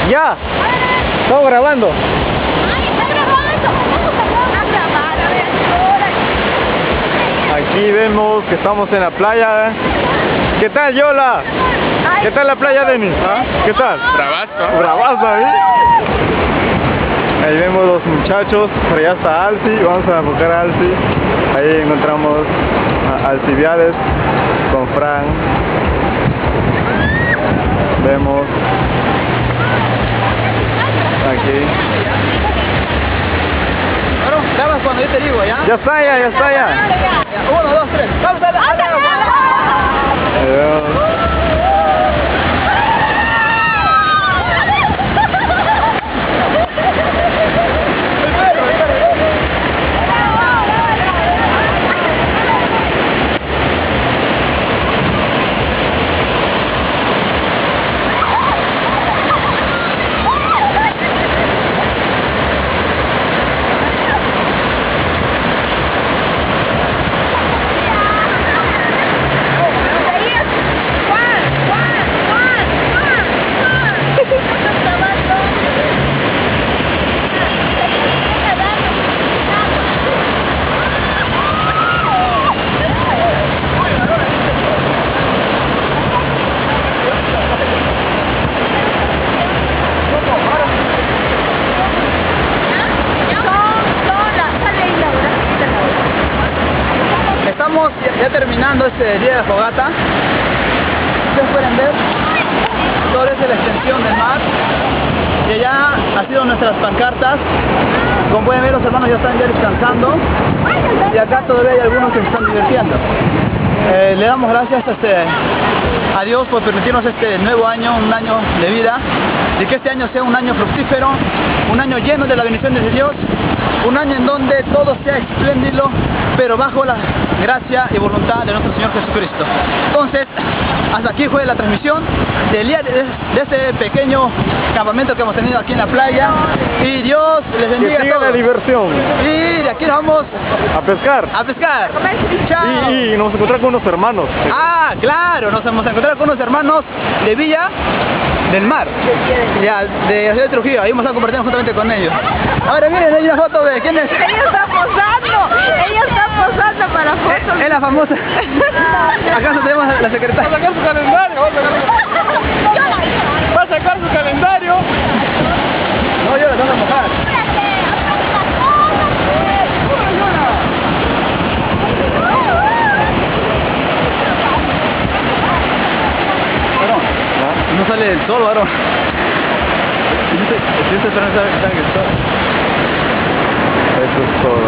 Ya, estamos grabando. Aquí vemos que estamos en la playa. ¿Qué tal, Yola? ¿Qué tal la playa, Denis? ¿Ah? ¿Qué tal? Bravazo. Bravazo, ¿eh? Ahí vemos los muchachos, por allá está Alci, vamos a buscar a Alci. Ahí encontramos a Alcibiades con Fran. Vemos aquí. Bueno, grabas cuando yo te digo, ¿ya? Ya está, ya está, ya. 1, 2, 3. ¡Vamos a la! Ahí vemos. Estamos ya terminando este día de fogata. Ustedes pueden ver todo es la extensión del mar, que ya ha sido nuestras pancartas. Como pueden ver, los hermanos ya están descansando y acá todavía hay algunos que se están divirtiendo. Le damos gracias a Dios por permitirnos este nuevo año, un año de vida, y que este año sea un año fructífero, un año lleno de la bendición de Dios, un año en donde todo sea espléndido, pero bajo la gracia y voluntad de nuestro Señor Jesucristo. Entonces, hasta aquí fue la transmisión del día de este pequeño campamento que hemos tenido aquí en la playa, y Dios les bendiga a todos. La diversión. Y de aquí nos vamos a pescar. A pescar. Chao. Y nos encontramos con unos hermanos. Ah, claro, nos hemos encontrado con unos hermanos de Villa del Mar, ya, de Trujillo. Ahí vamos a compartir juntamente con ellos. Ahora miren, hay una foto de quién es. Ella está posando para fotos. Es la famosa. Acá tenemos a la secretaria. Va a sacar su calendario. Va a sacar su calendario. No, yo la tengo que mojar. No sale el sol, varón. Eso es todo.